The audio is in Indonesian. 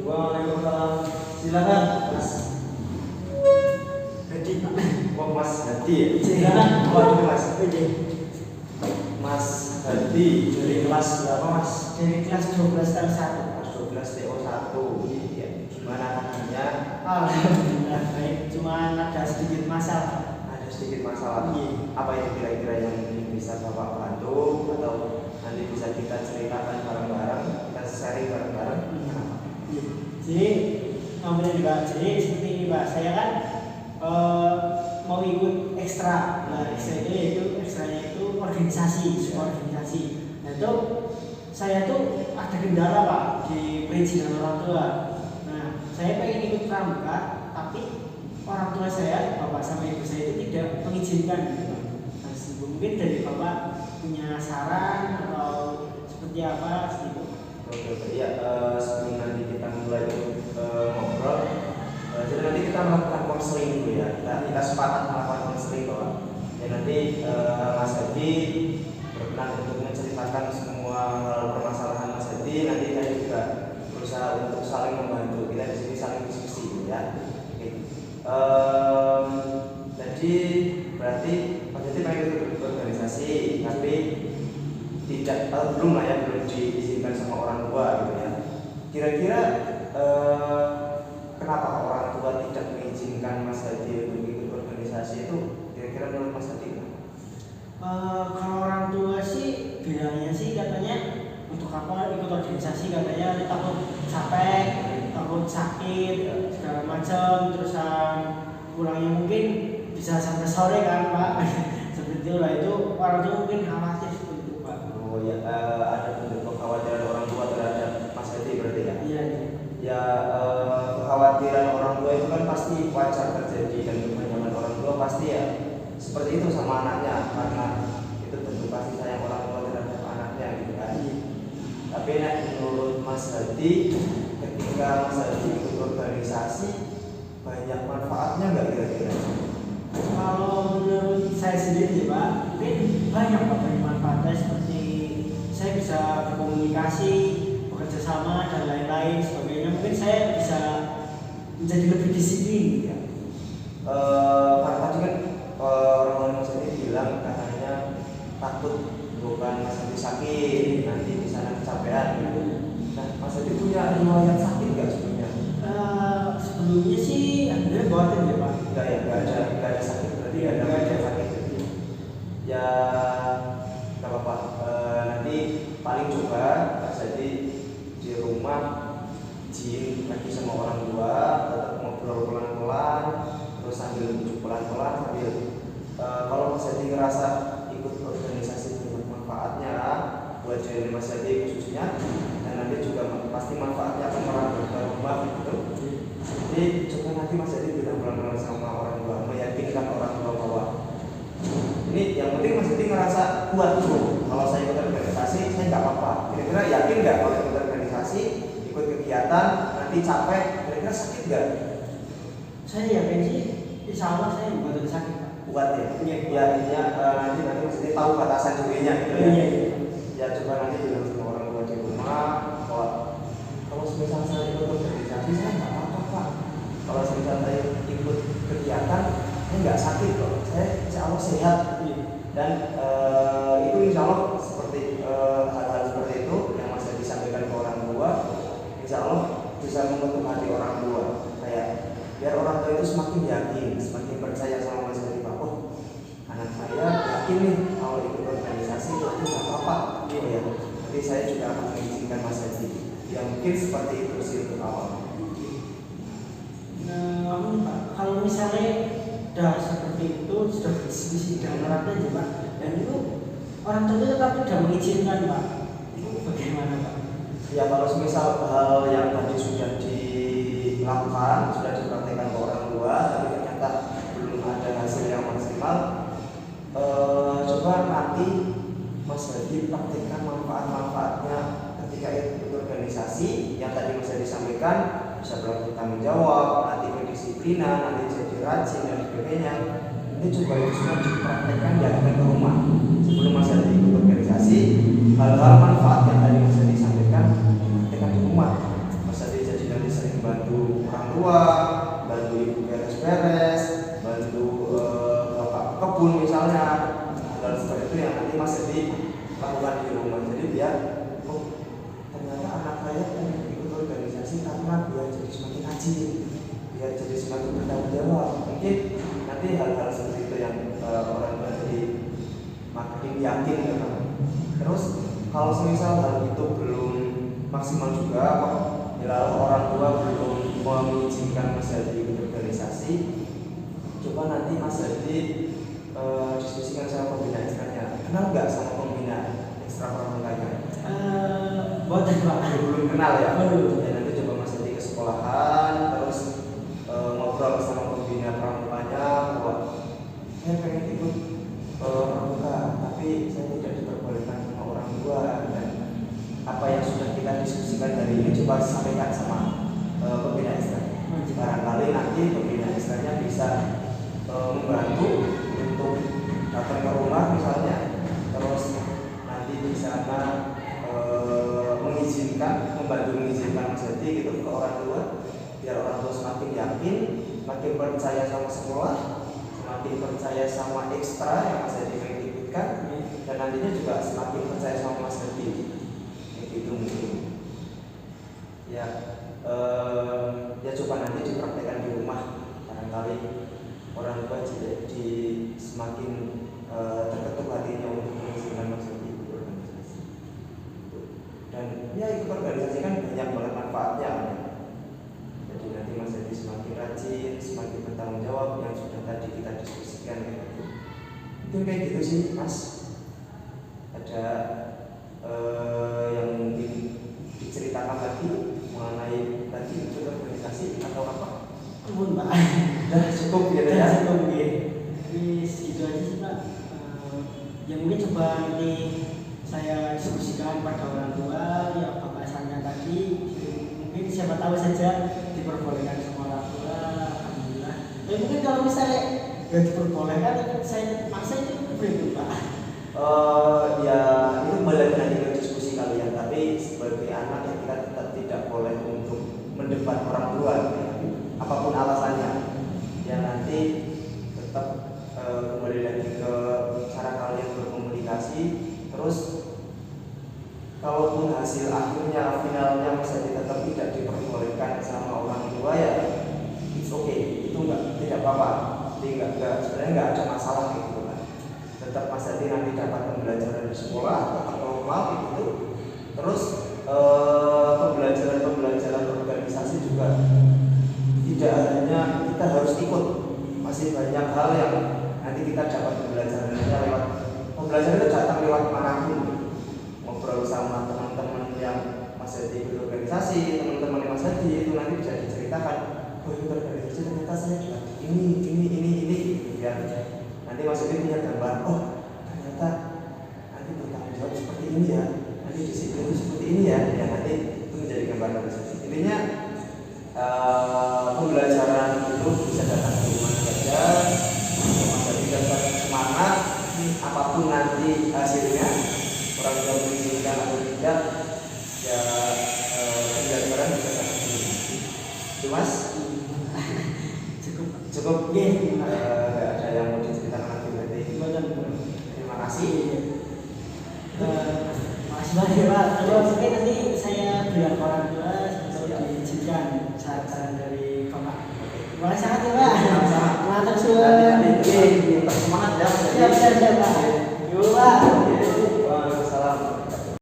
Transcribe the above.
Waalaikumsalam. Silakan, Mas. Hadi, Oh, Mas Hadi ya? silakan. Waduh, Mas. Oke. Mas Hadi dari kelas berapa, Mas? Dari kelas 12 tahun 1. Kelas 12 TO1. Iya. Gimana kabarnya? Alhamdulillah baik, cuma ada sedikit masalah. Ada sedikit masalah. Iya. Apa itu kira-kira yang bisa Bapak bantu atau nanti bisa kita ceritakan bareng-bareng, kita sharing bareng-bareng? Kenapa? Iya. Jadi namanya juga jadi seperti ini Pak, saya kan mau ikut ekstra. Nah, ekstra itu yaitu ekstranya itu organisasi, sebuah organisasi. Nah itu saya tuh ada kendala Pak di perizinan orang tua. Nah saya pengen ikut pramuka, tapi orang tua saya, bapak sama ibu saya itu tidak mengizinkan gitu Pak. Nah, mungkin dari bapak punya saran atau seperti apa gitu. Oke, iya. Sebelum nanti kita mulai ngobrol, jadi nanti kita melakukan konseling dulu ya. Kita sepakat melakukan konseling bahwa ya nanti Mas Hadi berkenan untuk menceritakan semua permasalahan Mas Hadi. Nanti saya juga berusaha untuk saling membantu. Kita di sini saling diskusi ya. Oke. Jadi berarti Mas Hadi pengen ikut organisasi, tapi tidak belum lah ya, belum diizinkan sama orang tua gitu ya. Kira-kira kenapa orang tua tidak mengizinkan Mas Hadi untuk ikut organisasi itu? Kira-kira menurut Mas Hadi? Kalau orang tua sih bilangnya sih katanya untuk apa ikut organisasi, katanya takut capek, takut sakit segala macam, terusan pulangnya mungkin bisa sampai sore kan Pak. Seperti itulah, itu orang tua mungkin khawatir seperti itu Pak. Oh ya, ada bentuk kekhawatiran orang tua terhadap Mas Hadi berarti ya? Iya. Ya, kekhawatiran orang tua itu kan pasti wajar terjadi, dan kebanyakan orang tua pasti ya seperti itu sama anaknya, karena itu bentuk kasih sayang orang tua terhadap anaknya gitu kan. Tapi menurut Mas Hadi, ketika Mas Hadi ikut organisasi, banyak manfaatnya nggak kira-kira? Kalau menurut saya sendiri Pak, mungkin banyak Pak manfaatnya, seperti saya bisa berkomunikasi, bekerja sama dan lain-lain sebagainya. Mungkin saya bisa menjadi lebih disiplin ya. Karena tadi kan orang-orang Mas Hadi bilang katanya takut bukan Mas Hadi sakit, nanti di sana kecapean gitu. Nah, Mas Hadi punya riwayat sakit nggak sebelumnya? Sebelumnya sih alhamdulillah bawatin ya Pak. Nggak ada sakit berarti ya, nggak ada sakit. Ya, nggak apa-apa. Nanti paling coba Mas Hadi di rumah izin lagi sama orang tua, tetap ngobrol pelan-pelan, terus sambil duduk pelan-pelan sambil kalau Mas Hadi ngerasa ikut organisasi banyak manfaatnya buat diri Mas Hadi khususnya, dan nanti juga pasti manfaatnya akan merambah ke rumah gitu. Jadi coba nanti Mas Hadi bilang pelan-pelan sama orang tua, meyakinkan orang tua bahwa ini yang penting Mas Hadi ngerasa kuat tuh. Kalau saya ikut organisasi saya nggak apa-apa. Kira-kira yakin nggak kalau ikut organisasi, ikut kegiatan nanti capek, kira-kira sakit nggak? Saya yakin sih, insya Allah saya bukan sakit Pak. Kuat ya? Iya. Ya, intinya nanti Mas Hadi tahu batasan dirinya gitu ya. Iya. Ya coba nanti bilang sama orang tua di rumah bahwa kalau semisal saya ikut organisasi saya nggak apa-apa Pak. Kalau semisal saya ikut kegiatan saya nggak sakit kok, saya insya Allah sehat. Dan itu insya Allah seperti hal-hal seperti itu yang Mas Hadi sampaikan ke orang tua, insya Allah bisa membentuk hati orang tua, kayak biar orang tua itu semakin yakin, semakin percaya sama Mas Hadi bahwa oh, anak saya yakin nih kalau ikut organisasi itu nggak apa-apa gitu ya. Jadi saya juga akan mengizinkan Mas Hadi. Ya mungkin seperti itu sih untuk awal. Nah, Pak, kalau misalnya sudah seperti itu, sudah diskusi dengan orang tua Pak, dan itu orang tua itu tetap tidak mengizinkan Pak, itu bagaimana Pak? Ya kalau semisal hal yang tadi sudah dilakukan, sudah dipraktekkan ke orang tua, tapi ternyata belum ada hasil yang maksimal, coba nanti Mas Hadi praktekkan manfaat-manfaatnya ketika ikut organisasi yang tadi Mas Hadi sampaikan, bisa belajar tanggung jawab, nanti kedisiplinan, nanti jadi rajin dan sebagainya. Ini coba itu semua dipraktekkan dan ke rumah sebelum Mas Hadi ikut organisasi. Hal-hal manfaat yang tadi Mas Hadi sampaikan praktekkan di rumah. Mas Hadi jadi nanti dilakukan di rumah. Jadi biar ternyata anak saya ikut organisasi karena biar jadi semakin rajin, biar jadi semakin bertanggung jawab. Mungkin nanti hal-hal seperti itu yang orang tua jadi makin yakin ya kan. Terus kalau semisal hal itu belum maksimal juga, lalu orang tua belum mengizinkan Mas Hadi berorganisasi, coba nanti Mas Hadi diskusikan sama pembina ekstranya. Kenal nggak sama pembina ekstra pramuka? Boten Pak. Belum kenal ya? Belum. Ya nanti coba Mas Hadi ke sekolahan, terus ngobrol sama pembina pramukanya bahwa saya pengen ikut pramuka, tapi saya tidak diperbolehkan sama orang tua, dan apa yang sudah kita diskusikan hari ini coba sampaikan sama pembina ekstra. Barangkali nanti pembina ekstranya bisa membantu untuk datang ke rumah misalnya, terus nanti di sana membantu mengizinkan Mas Hadi gitu ke orang tua, biar orang tua semakin yakin, semakin percaya sama sekolah, semakin percaya sama ekstra yang Mas Hadi pengen ikutkan, dan nantinya juga semakin percaya sama Mas Hadi. Itu mungkin ya, ya coba nanti dipraktekkan di rumah, barangkali orang tua jadi semakin terketuk hatinya untuk mengizinkan Mas Hadi ikut organisasi. Dan ya ikut organisasi kan banyak banget manfaatnya. Jadi nanti Mas Hadi semakin rajin, semakin bertanggung jawab yang sudah tadi kita diskusikan. Mungkin kayak gitu sih Mas. Ada yang mungkin diceritakan lagi mengenai tadi ikut organisasi atau apa? Ampun Pak. Udah cukup gitu ya? Cukup ya. Itu aja sih Pak. Ya mungkin coba nanti saya diskusikan pada orang tua ya pembahasannya tadi. Mungkin siapa tahu saja diperbolehkan sama orang tua. Alhamdulillah. Ya mungkin kalau misalnya nggak diperbolehkan, saya maksa itu berbeda Pak. Ya itu balik nanti ke diskusi kalian, tapi sebagai anak ya kita tetap tidak boleh untuk mendebat orang tua ya. Apapun alasannya ya, nanti tetap kembali lagi ke cara kalian berkomunikasi. Terus kalaupun hasil akhirnya finalnya Mas Hadi tetap tidak diperbolehkan sama orang tua ya it's okay, itu tidak apa-apa. Jadi sebenarnya nggak ada masalah gitu kan. Tetap Mas Hadi nanti dapat pembelajaran di sekolah tetap normal gitu. Terus pembelajaran organisasi juga tidak hanya kita harus ikut, masih banyak hal yang nanti kita dapat pembelajarannya lewat pembelajaran itu datang lewat manapun. Ngobrol sama teman-teman yang Mas Hadi berorganisasi, teman-teman Mas Hadi itu nanti bisa diceritakan, oh itu organisasi ternyata saya dapat ini ya. Nanti Mas Hadi punya gambaran, oh ternyata nanti bertanggung jawab seperti ini ya, nanti disiplin itu seperti ini ya, ya nanti itu menjadi gambaran organisasi. Intinya pembelajaran itu bisa datang dari mana saja, Mas Hadi dapat semangat, apapun nanti hasilnya, orang tua mengizinkan atau tidak, ya pembelajaran bisa datang dari mana. Itu Mas? Cukup. Nggak ada yang mau diceritakan lagi berarti. Terima kasih. Makasih banyak ya Pak. Kalau mungkin nanti saya bilang orang tua untuk diizinkan saran dari Bapak. Terima kasih sangat ya Pak. Sama-sama. Mantap semua. Semangat ya. Siap.